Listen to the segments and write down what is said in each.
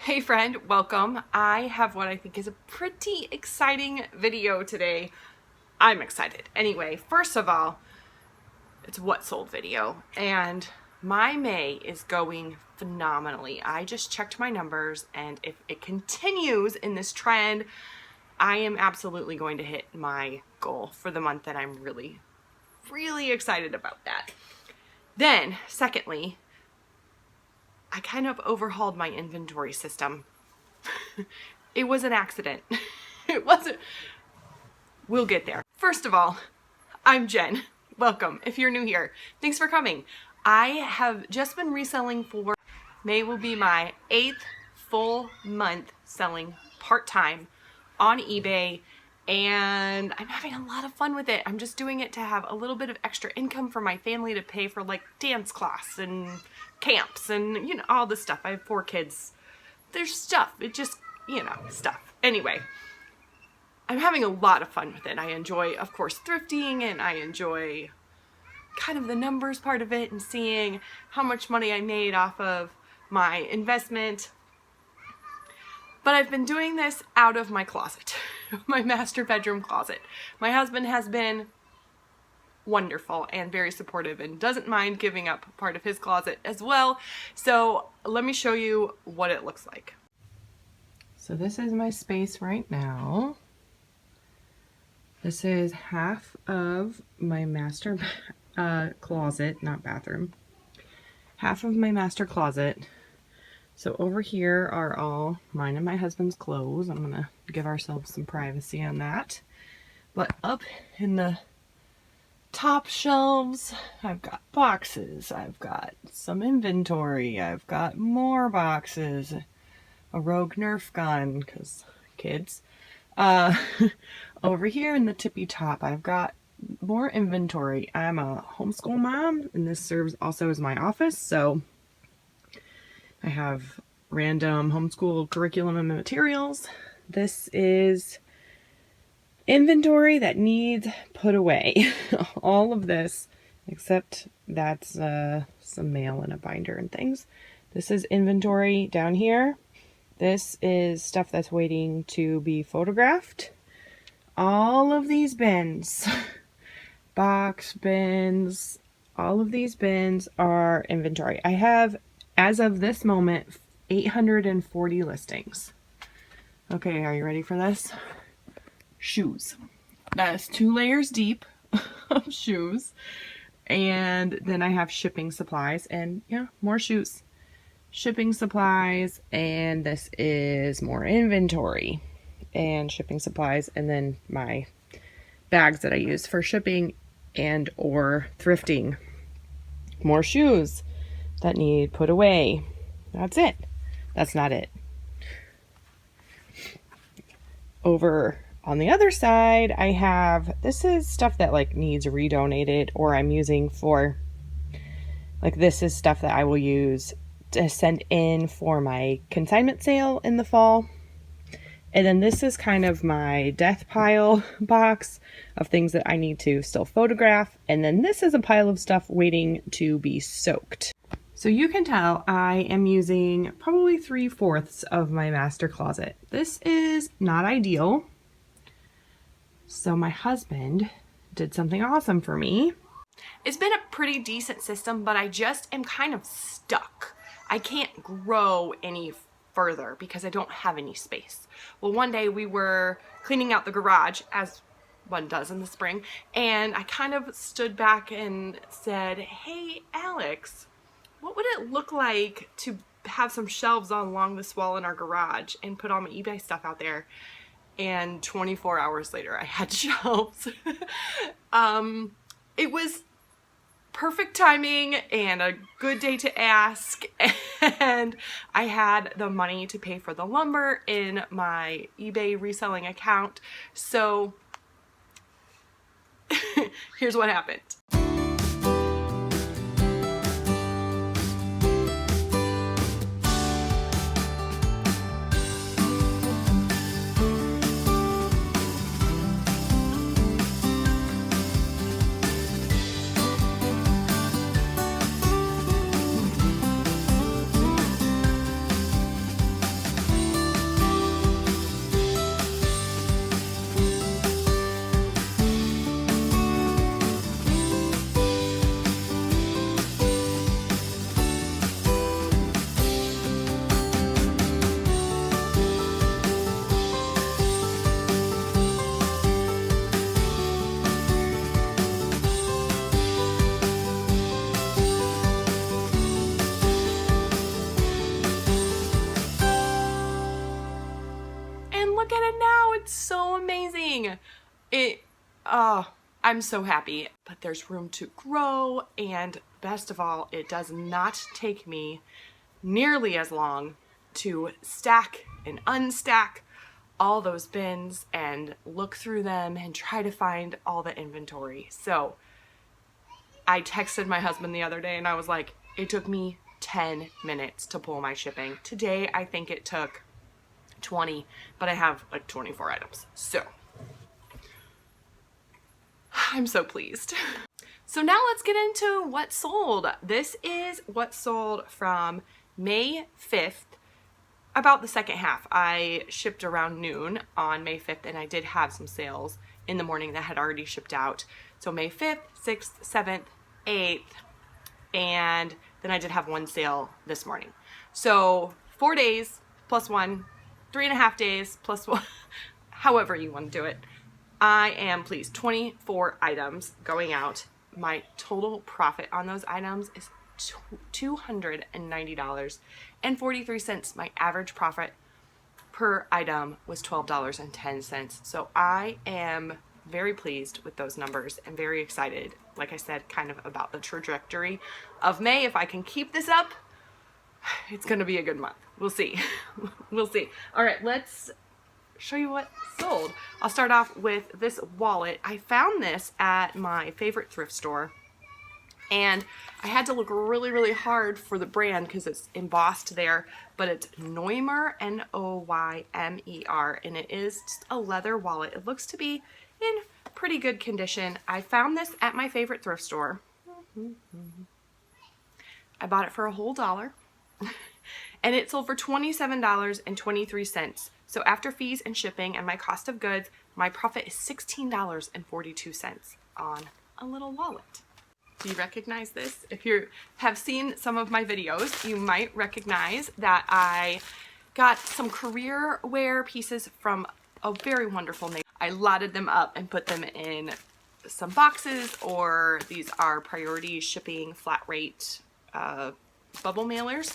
Hey friend, welcome. I have what I think is a pretty exciting video today. I'm excited. Anyway, first of all, it's what sold video, and my May is going phenomenally. I just checked my numbers, and if it continues in this trend, I am absolutely going to hit my goal for the month, and I'm really excited about that. Then, secondly, I kind of overhauled my inventory system. It was an accident. It wasn't. We'll get there. First of all, I'm Jen. Welcome. If you're new here, thanks for coming. I have just been reselling for May will be my 8th full month selling part-time on eBay, and I'm having a lot of fun with it. I'm just doing it to have a little bit of extra income for my family to pay for like dance class and camps and, you know, all this stuff. I have 4 kids. There's stuff. It just, you know, stuff. Anyway, I'm having a lot of fun with it. I enjoy, of course, thrifting, and I enjoy kind of the numbers part of it and seeing how much money I made off of my investment. But I've been doing this out of my closet, my master bedroom closet. My husband has been wonderful and very supportive and doesn't mind giving up part of his closet as well. So let me show you what it looks like. So this is my space right now. This is half of my master closet, not bathroom. Half of my master closet. So over here are all mine and my husband's clothes. I'm gonna give ourselves some privacy on that. But up in the top shelves, I've got boxes, I've got some inventory, I've got more boxes, a rogue Nerf gun, because kids. Over here in the tippy top, I've got more inventory. I'm a homeschool mom, and this serves also as my office, so I have random homeschool curriculum and materials. This is inventory that needs put away. All of this, except that's some mail and a binder and things. This is inventory down here. This is stuff that's waiting to be photographed. All of these bins, box bins, all of these bins are inventory. I have, as of this moment, 840 listings. Okay, are you ready for this? Shoes. That's 2 layers deep of shoes. And then I have shipping supplies and, yeah, more shoes. Shipping supplies, and this is more inventory and shipping supplies, and then my bags that I use for shipping and or thrifting. More shoes that need put away. That's it. That's not it. Over on the other side, I have, this is stuff that like needs redonated, or I'm using for, like, this is stuff that I will use to send in for my consignment sale in the fall. And then this is kind of my death pile box of things that I need to still photograph. And then this is a pile of stuff waiting to be soaked. So you can tell I am using probably 3/4 of my master closet. This is not ideal. So my husband did something awesome for me. It's been a pretty decent system, but I just am kind of stuck. I can't grow any further because I don't have any space. Well, one day we were cleaning out the garage, as one does in the spring, and I kind of stood back and said, hey, Alex, what would it look like to have some shelves along this wall in our garage and put all my eBay stuff out there? And 24 hours later, I had shelves. It was perfect timing and a good day to ask, and I had the money to pay for the lumber in my eBay reselling account. So here's what happened. look at it now. It's so amazing. I'm so happy, but there's room to grow, and best of all, it does not take me nearly as long to stack and unstack all those bins and look through them and try to find all the inventory. So I texted my husband the other day and I was like, it took me 10 minutes to pull my shipping. Today, I think it took 20, but I have like 24 items. So I'm so pleased. So now let's get into what sold. This is what sold from May 5th, about the second half. I shipped around noon on May 5th, and I did have some sales in the morning that had already shipped out. So May 5th, 6th, 7th, 8th, and then I did have one sale this morning. So 4 days plus one, 3.5 days plus one, however you want to do it. I am pleased. 24 items going out. My total profit on those items is $290.43. My average profit per item was $12.10. So I am very pleased with those numbers and very excited, like I said, kind of about the trajectory of May. If I can keep this up, it's going to be a good month. We'll see. We'll see. All right, let's show you what sold. I'll start off with this wallet. I found this at my favorite thrift store, and I had to look really, really hard for the brand because it's embossed there, but it's Noymer, Noymer, and it is just a leather wallet. It looks to be in pretty good condition. I found this at my favorite thrift store. I bought it for a whole $1, and it sold for $27.23. So after fees and shipping and my cost of goods, my profit is $16.42 on a little wallet. Do you recognize this? If you have seen some of my videos, you might recognize that I got some career wear pieces from a very wonderful name. I lotted them up and put them in some boxes, or these are priority shipping flat rate bubble mailers.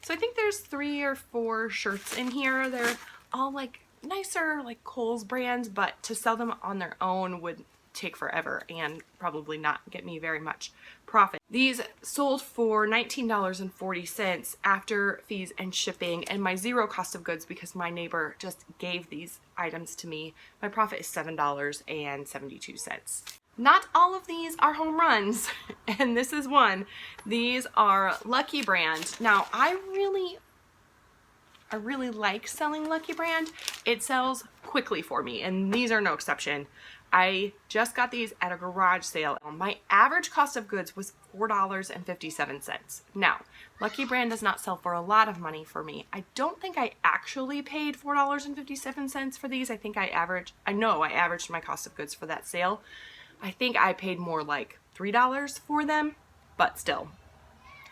So I think there's 3 or 4 shirts in here. They're all like nicer, like Kohl's brands, but to sell them on their own would take forever and probably not get me very much profit. These sold for $19.40 after fees and shipping, and my zero cost of goods, because my neighbor just gave these items to me, my profit is $7.72. Not all of these are home runs, and this is one. These are Lucky Brand. Now, I really like selling Lucky Brand. It sells quickly for me, and these are no exception. I just got these at a garage sale. My average cost of goods was $4.57. Now, Lucky Brand does not sell for a lot of money for me. I don't think I actually paid $4.57 for these. I know I averaged my cost of goods for that sale. I think I paid more like $3 for them, but still.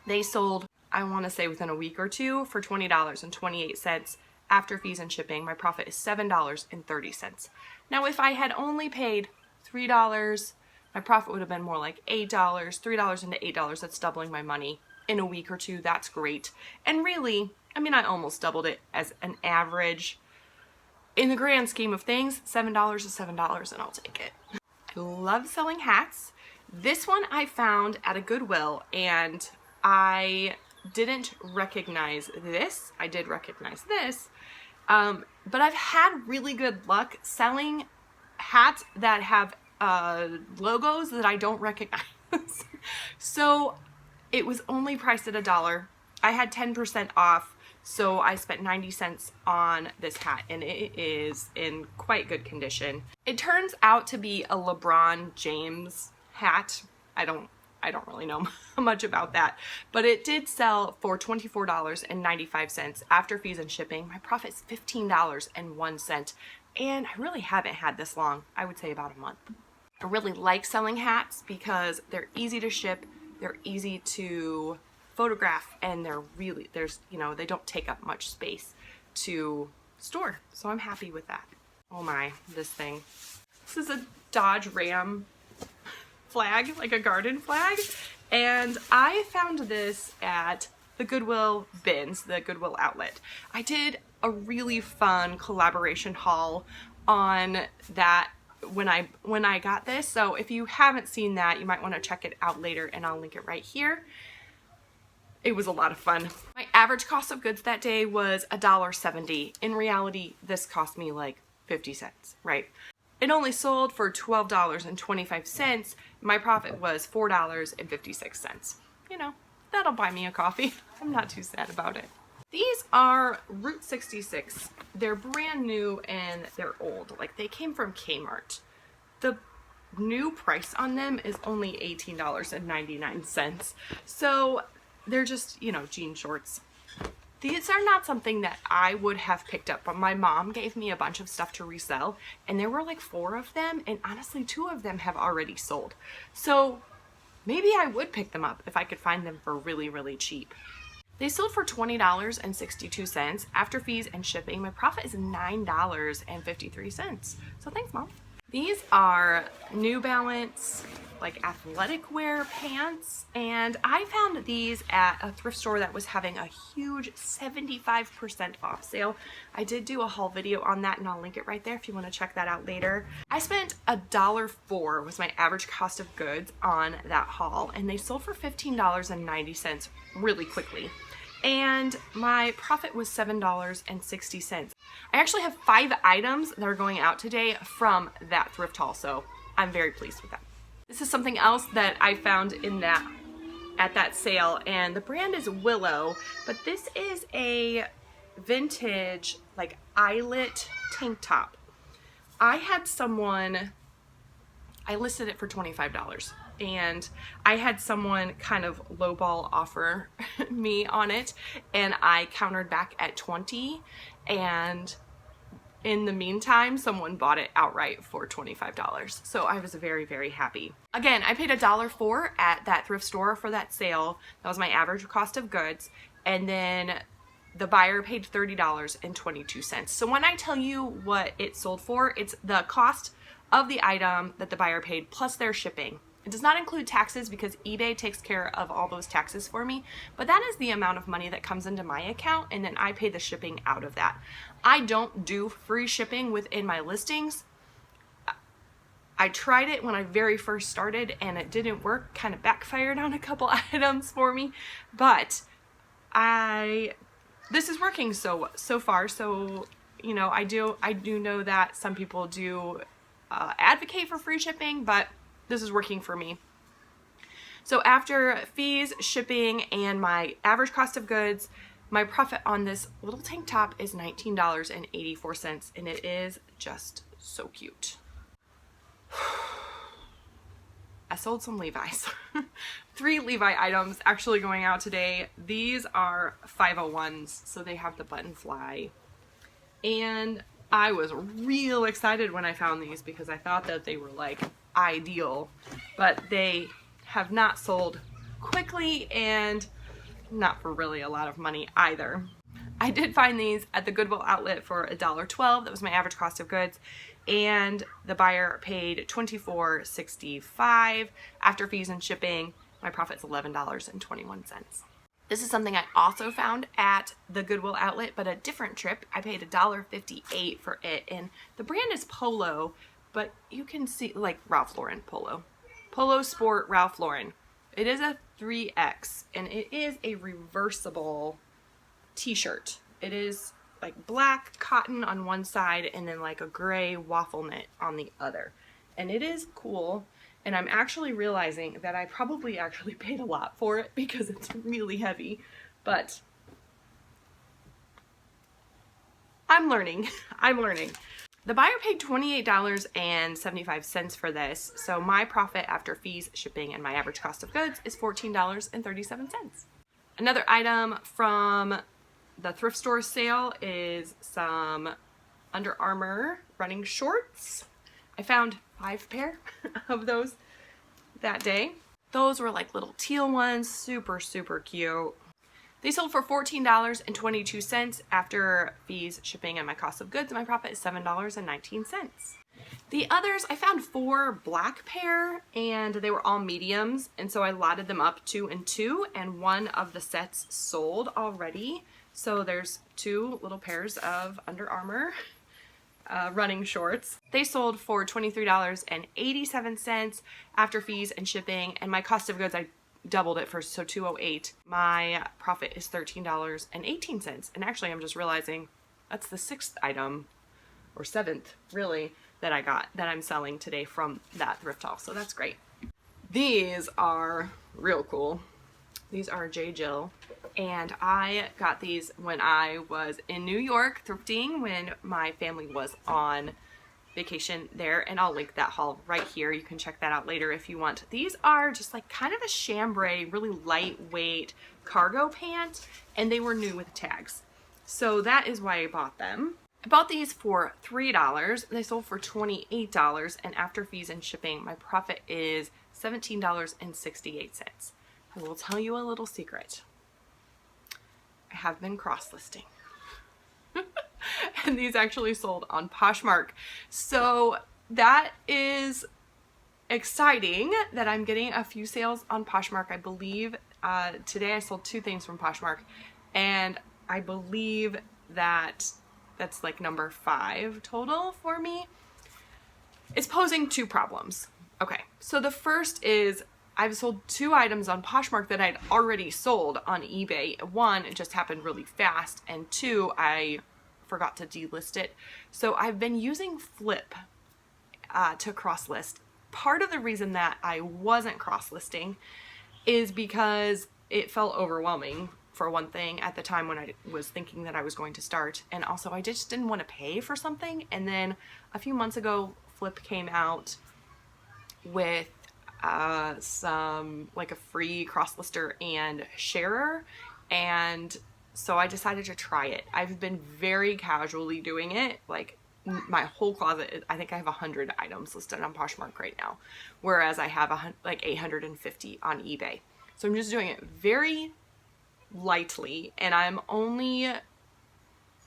They sold, I want to say, within a week or two for $20.28. After fees and shipping, my profit is $7.30. Now, if I had only paid $3, my profit would have been more like $8, $3 into $8. That's doubling my money in a week or two. That's great. And really, I mean, I almost doubled it as an average. In the grand scheme of things, $7 is $7, and I'll take it. I love selling hats. This one I found at a Goodwill, and I didn't recognize this. I did recognize this, but I've had really good luck selling hats that have logos that I don't recognize. So it was only priced at $1. I had 10% off, so I spent 90 cents on this hat, and it is in quite good condition. It turns out to be a LeBron James hat. I don't really know much about that, but it did sell for $24.95 after fees and shipping. My profit is $15.01, and I really haven't had this long. I would say about a month. I really like selling hats because they're easy to ship, they're easy to photograph, and they don't take up much space to store. So I'm happy with that. Oh my, this thing. This is a Dodge Ram flag, like a garden flag, and I found this at the Goodwill bins, the Goodwill outlet. I did a really fun collaboration haul on that when I got this. So if you haven't seen that, you might want to check it out later, and I'll link it right here. It was a lot of fun. My average cost of goods that day was $1.70. In reality, this cost me like 50 cents, right? It only sold for $12.25. My profit was $4.56. You know, that'll buy me a coffee. I'm not too sad about it. These are Route 66. They're brand new and they're old. Like, they came from Kmart. The new price on them is only $18.99. So they're just, you know, jean shorts. These are not something that I would have picked up, but my mom gave me a bunch of stuff to resell, and there were like 4 of them, and honestly 2 of them have already sold. So maybe I would pick them up if I could find them for really, really cheap. They sold for $20.62. After fees and shipping, my profit is $9.53. So thanks, Mom. These are New Balance, like, athletic wear pants, and I found these at a thrift store that was having a huge 75% off sale. I did do a haul video on that, and I'll link it right there if you want to check that out later. I spent $1.04 was my average cost of goods on that haul, and they sold for $15.90 really quickly. And my profit was $7.60. I actually have 5 items that are going out today from that thrift haul, so I'm very pleased with that. This is something else that I found at that sale, and the brand is Willow, but this is a vintage, like, eyelet tank top. I listed it for $25, and I had someone kind of lowball offer me on it, and I countered back at $20, and in the meantime, someone bought it outright for $25. So I was very, very happy. Again, I paid $1.04 at that thrift store for that sale. That was my average cost of goods. And then the buyer paid $30.22. So when I tell you what it sold for, it's the cost of the item that the buyer paid plus their shipping. It does not include taxes because eBay takes care of all those taxes for me, but that is the amount of money that comes into my account, and then I pay the shipping out of that. I don't do free shipping within my listings. I tried it when I very first started and it didn't work, kind of backfired on a couple items for me, but this is working so far. So, you know, I do know that some people do advocate for free shipping, but this is working for me. So after fees, shipping, and my average cost of goods, my profit on this little tank top is $19.84, and it is just so cute. I sold some Levi's. 3 Levi items actually going out today. These are 501s, so they have the button fly. And I was real excited when I found these because I thought that they were like ideal, but they have not sold quickly and not for really a lot of money either. I did find these at the Goodwill outlet for $1.12. That was my average cost of goods, and the buyer paid $24.65. After fees and shipping, my profit's $11.21. This is something I also found at the Goodwill outlet, but a different trip. I paid $1.58 for it, and the brand is Polo, but you can see, like, Ralph Lauren Polo. Polo Sport Ralph Lauren. It is a 3X, and it is a reversible t-shirt. It is like black cotton on one side and then like a gray waffle knit on the other. And it is cool, and I'm actually realizing that I probably actually paid a lot for it because it's really heavy, but I'm learning. I'm learning. The buyer paid $28.75 for this, so my profit after fees, shipping, and my average cost of goods is $14.37. Another item from the thrift store sale is some Under Armour running shorts. I found 5 pair of those that day. Those were like little teal ones, super, super cute. They sold for $14.22 after fees, shipping, and my cost of goods. My profit is $7.19. The others, I found 4 black pair and they were all mediums, and so I lotted them up 2 and 2, and one of the sets sold already. So there's 2 little pairs of Under Armour running shorts. They sold for $23.87 after fees and shipping, and my cost of goods, I doubled it for, so $208. My profit is $13.18, and actually I'm just realizing that's the 6th item, or 7th really, that I got, that I'm selling today from that thrift haul, so that's great. These are real cool. These are J. Jill, and I got these when I was in New York thrifting when my family was on vacation there, and I'll link that haul right here. You can check that out later if you want. These are just like kind of a chambray, really lightweight cargo pant, and they were new with tags. So that is why I bought them. I bought these for $3. They sold for $28, and after fees and shipping, my profit is $17.68. I will tell you a little secret. I have been cross-listing. And these actually sold on Poshmark. So that is exciting that I'm getting a few sales on Poshmark. I believe today I sold 2 things from Poshmark, and I believe that that's like number 5 total for me. It's posing 2 problems. Okay, so the first is I've sold 2 items on Poshmark that I'd already sold on eBay. 1, it just happened really fast, and 2, I forgot to delist it. So I've been using Flip to cross-list. Part of the reason that I wasn't cross-listing is because it felt overwhelming, for one thing, at the time when I was thinking that I was going to start, and also I just didn't want to pay for something. And then a few months ago, Flip came out with some, like, a free cross-lister and sharer, and so I decided to try it. I've been very casually doing it, like my whole closet, I think I have 100 items listed on Poshmark right now, whereas I have like 850 on eBay. So I'm just doing it very lightly, and I'm only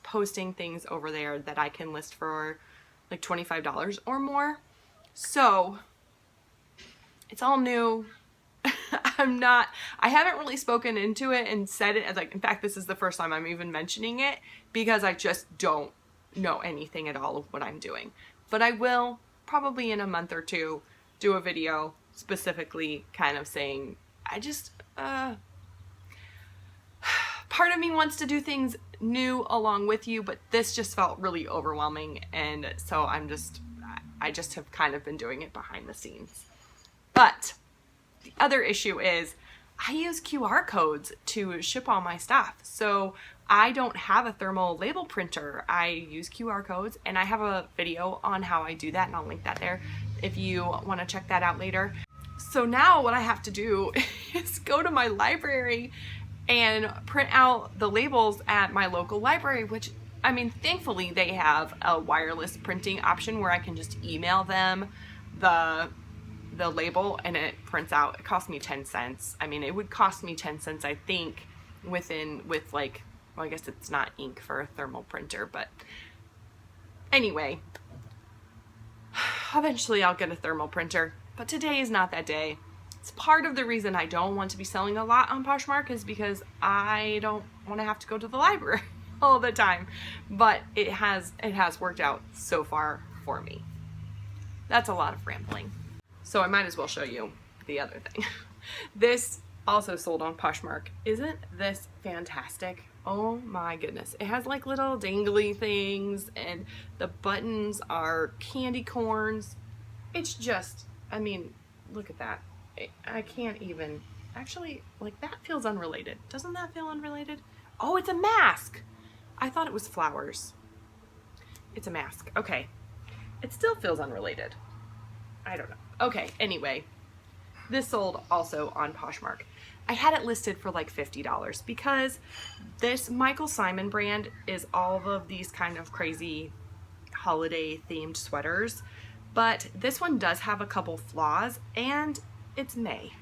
posting things over there that I can list for like $25 or more. So it's all new. I haven't really spoken into it and said it, like, in fact, this is the first time I'm even mentioning it because I just don't know anything at all of what I'm doing. But I will probably in a month or 2 do a video specifically kind of saying, I just, part of me wants to do things new along with you, but this just felt really overwhelming, and so I just have kind of been doing it behind the scenes. But the other issue is I use QR codes to ship all my stuff. So I don't have a thermal label printer. I use QR codes, and I have a video on how I do that, and I'll link that there if you want to check that out later. So now what I have to do is go to my library and print out the labels at my local library, which, I mean, thankfully they have a wireless printing option where I can just email them the label and it prints out. It cost me 10 cents. I mean, it would cost me 10 cents, I think, with like, well, I guess it's not ink for a thermal printer, but anyway, eventually I'll get a thermal printer, but today is not that day. It's part of the reason I don't want to be selling a lot on Poshmark is because I don't want to have to go to the library all the time, but it has worked out so far for me. That's a lot of rambling. So I might as well show you the other thing. This also sold on Poshmark. Isn't this fantastic? Oh my goodness. It has like little dangly things, and the buttons are candy corns. It's just, I mean, look at that. I can't even, actually, like, that feels unrelated. Doesn't that feel unrelated? Oh, it's a mask. I thought it was flowers. It's a mask. Okay. It still feels unrelated. I don't know. Okay, anyway, this sold also on Poshmark. I had it listed for like $50 because this Michael Simon brand is all of these kind of crazy holiday themed sweaters, but this one does have a couple flaws, and it's May.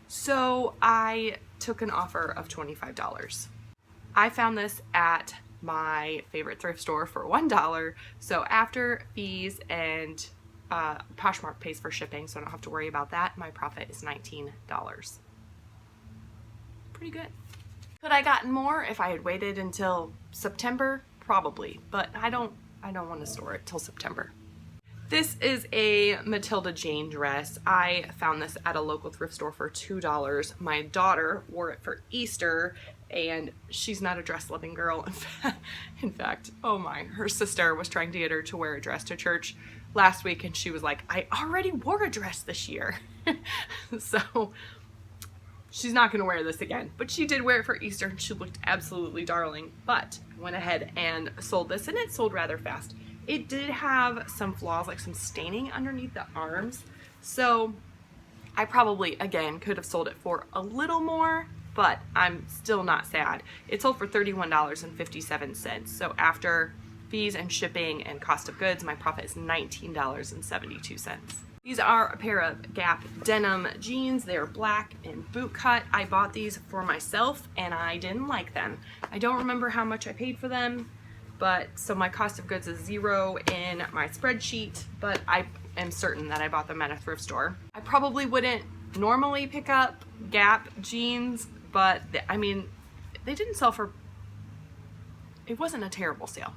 So I took an offer of $25. I found this at my favorite thrift store for $1. So after fees and Poshmark pays for shipping, so I don't have to worry about that. My profit is $19. Pretty good. Could I gotten more if I had waited until September? Probably, but I don't want to store it till September. This is a Matilda Jane dress. I found this at a local thrift store for $2. My daughter wore it for Easter, and she's not a dress-loving girl. In fact, oh my, her sister was trying to get her to wear a dress to church last week, and she was like, I already wore a dress this year. So she's not going to wear this again, but she did wear it for Easter, and she looked absolutely darling. But I went ahead and sold this, and it sold rather fast. It did have some flaws, like some staining underneath the arms, so I probably, again, could have sold it for a little more, but I'm still not sad. It sold for $31.57, so after fees and shipping and cost of goods, my profit is $19.72. These are a pair of Gap denim jeans. They're black and boot cut. I bought these for myself, and I didn't like them. I don't remember how much I paid for them, but so my cost of goods is 0 in my spreadsheet, but I am certain that I bought them at a thrift store. I probably wouldn't normally pick up Gap jeans, but I mean, they didn't sell for, it wasn't a terrible sale.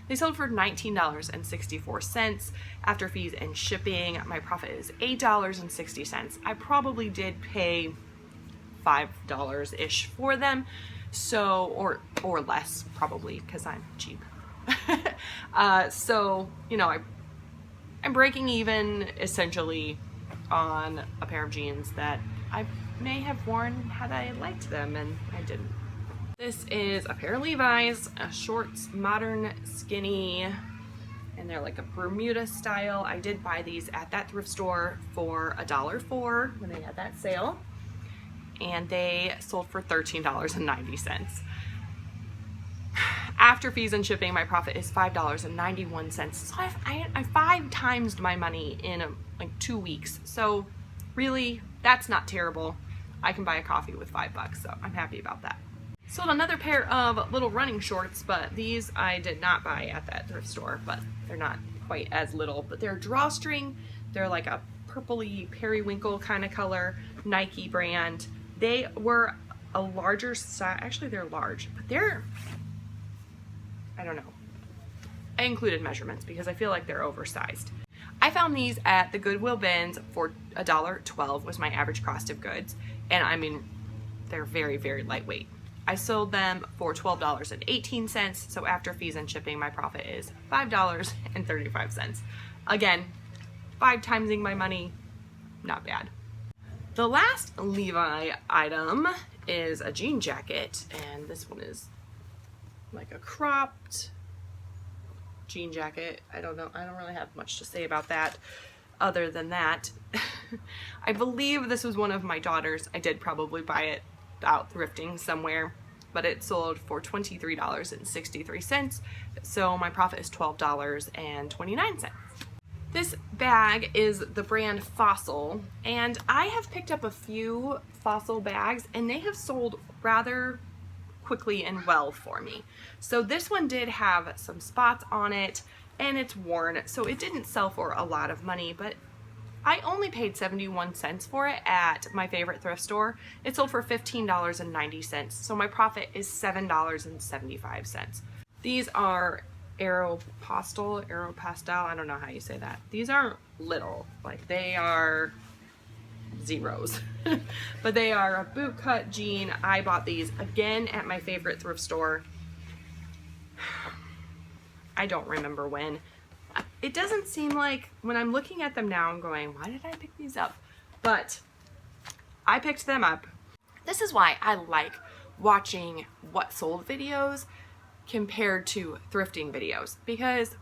They sold for $19.64. After fees and shipping, my profit is $8.60. I probably did pay $5-ish for them. So, or less probably, because I'm cheap. So, you know, I'm breaking even essentially on a pair of jeans that I may have worn had I liked them, and I didn't. This is a pair of Levi's, shorts, modern, skinny, and they're like a Bermuda style. I did buy these at that thrift store for $1.04 when they had that sale, and they sold for $13.90. After fees and shipping, my profit is $5.91. So I 5 times my money in like 2 weeks. So really, that's not terrible. I can buy a coffee with $5, so I'm happy about that. Sold another pair of little running shorts, but these I did not buy at that thrift store, but they're not quite as little, but they're drawstring. They're like a purpley periwinkle kind of color, Nike brand. They were a larger size. Actually, they're large, but they're, I don't know. I included measurements because I feel like they're oversized. I found these at the Goodwill bins for $1.12 was my average cost of goods. And I mean, they're very, very lightweight. I sold them for $12.18. So after fees and shipping, my profit is $5.35. Again, 5 timesing my money, not bad. The last Levi item is a jean jacket, and this one is like a cropped jean jacket. I don't know, I don't really have much to say about that other than that. I believe this was one of my daughter's. I did probably buy it out thrifting somewhere, but it sold for $23.63. So my profit is $12.29. This bag is the brand Fossil, and I have picked up a few Fossil bags, and they have sold rather quickly and well for me. So this one did have some spots on it, and it's worn, so it didn't sell for a lot of money, but I only paid 71 cents for it at my favorite thrift store. It sold for $15.90, so my profit is $7.75. These are Aeropostale, I don't know how you say that. These aren't little, like they are zeros, but they are a boot cut jean. I bought these again at my favorite thrift store. I don't remember when. It doesn't seem like, when I'm looking at them now, I'm going, why did I pick these up? But I picked them up. This is why I like watching what sold videos compared to thrifting videos, because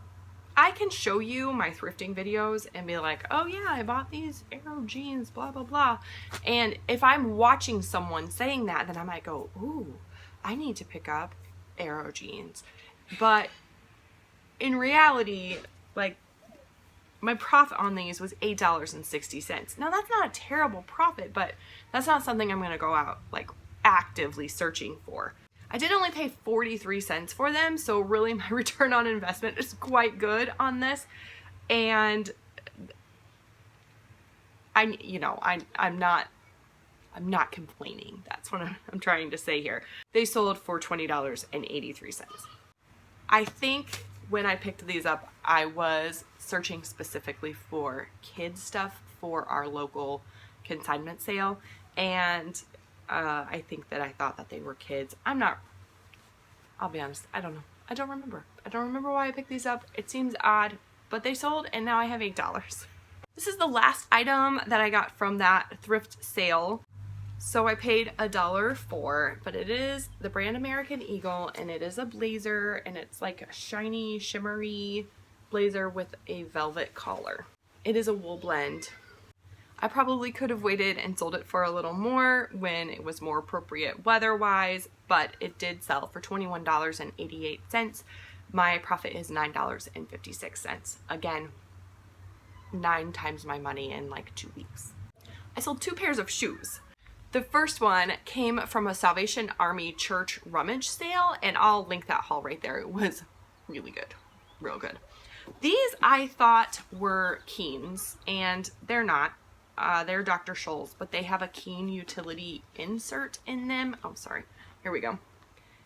I can show you my thrifting videos and be like, oh yeah, I bought these Arrow jeans, blah, blah, blah. And if I'm watching someone saying that, then I might go, ooh, I need to pick up Arrow jeans. But in reality, like, my profit on these was $8.60. Now that's not a terrible profit, but that's not something I'm gonna go out like actively searching for. I did only pay 43 cents for them, so really my return on investment is quite good on this. And I'm not complaining. That's what I'm trying to say here. They sold for $20.83. I think when I picked these up, I was searching specifically for kids stuff for our local consignment sale, and I think that I thought that they were kids. I'll be honest, I don't know. I don't remember why I picked these up. It seems odd, but they sold and now I have $8. This is the last item that I got from that thrift sale. So I paid $1 for, but it is the brand American Eagle, and it is a blazer, and it's like a shiny, shimmery blazer with a velvet collar. It is a wool blend. I probably could have waited and sold it for a little more when it was more appropriate weather-wise, but it did sell for $21.88. My profit is $9.56. Again, 9 times my money in like 2 weeks. I sold 2 pairs of shoes. The first one came from a Salvation Army church rummage sale, and I'll link that haul right there. It was really good, real good. These I thought were Keens, and they're not. They're Dr. Scholl's, but they have a Keen utility insert in them. Oh, sorry. Here we go.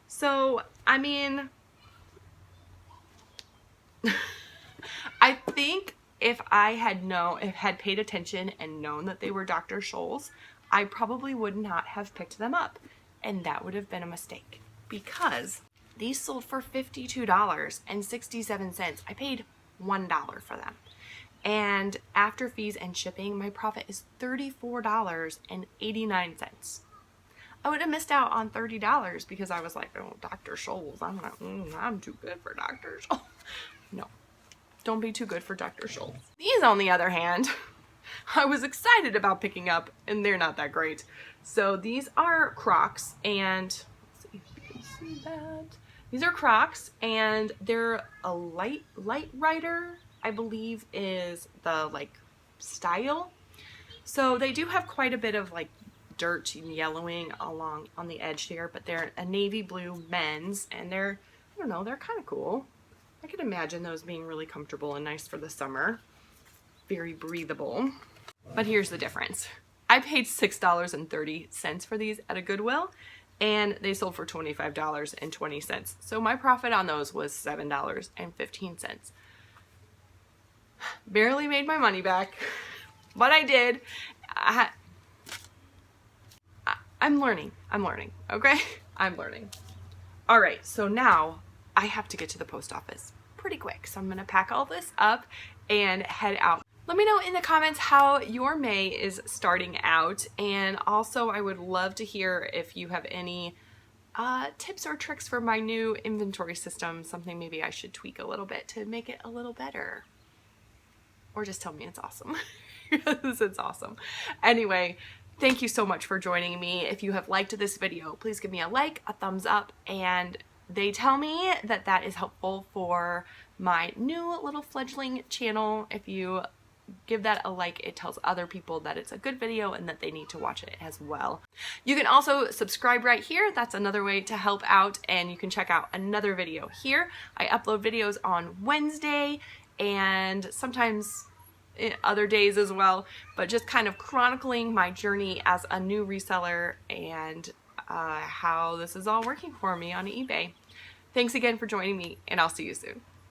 So, I mean, I think if I had paid attention and known that they were Dr. Scholl's, I probably would not have picked them up, and that would have been a mistake because these sold for $52.67. I paid $1 for them. And after fees and shipping, my profit is $34.89. I would have missed out on $30 because I was like, oh, Dr. Scholl's. I'm too good for Dr. Scholl's. No, don't be too good for Dr. Scholl's. These, on the other hand, I was excited about picking up, and they're not that great. So these are Crocs, and let's see if you can see that. These are Crocs, and they're a light rider, I believe is the like style. So they do have quite a bit of like dirt and yellowing along on the edge here, but they're a navy blue men's, and they're, I don't know, they're kind of cool. I could imagine those being really comfortable and nice for the summer. Very breathable. But here's the difference. I paid $6.30 for these at a Goodwill, and they sold for $25.20. So my profit on those was $7.15. Barely made my money back, but I did. I'm learning, okay? I'm learning. All right, so now I have to get to the post office pretty quick. So I'm gonna pack all this up and head out. Let me know in the comments how your May is starting out, and also I would love to hear if you have any tips or tricks for my new inventory system, something maybe I should tweak a little bit to make it a little better. Or just tell me it's awesome. Because it's awesome. Anyway, thank you so much for joining me. If you have liked this video, please give me a like, a thumbs up, and they tell me that that is helpful for my new little fledgling channel. If you give that a like, it tells other people that it's a good video and that they need to watch it as well. You can also subscribe right here. That's another way to help out, and you can check out another video here. I upload videos on Wednesday and sometimes other days as well, but just kind of chronicling my journey as a new reseller and how this is all working for me on eBay. Thanks again for joining me, and I'll see you soon.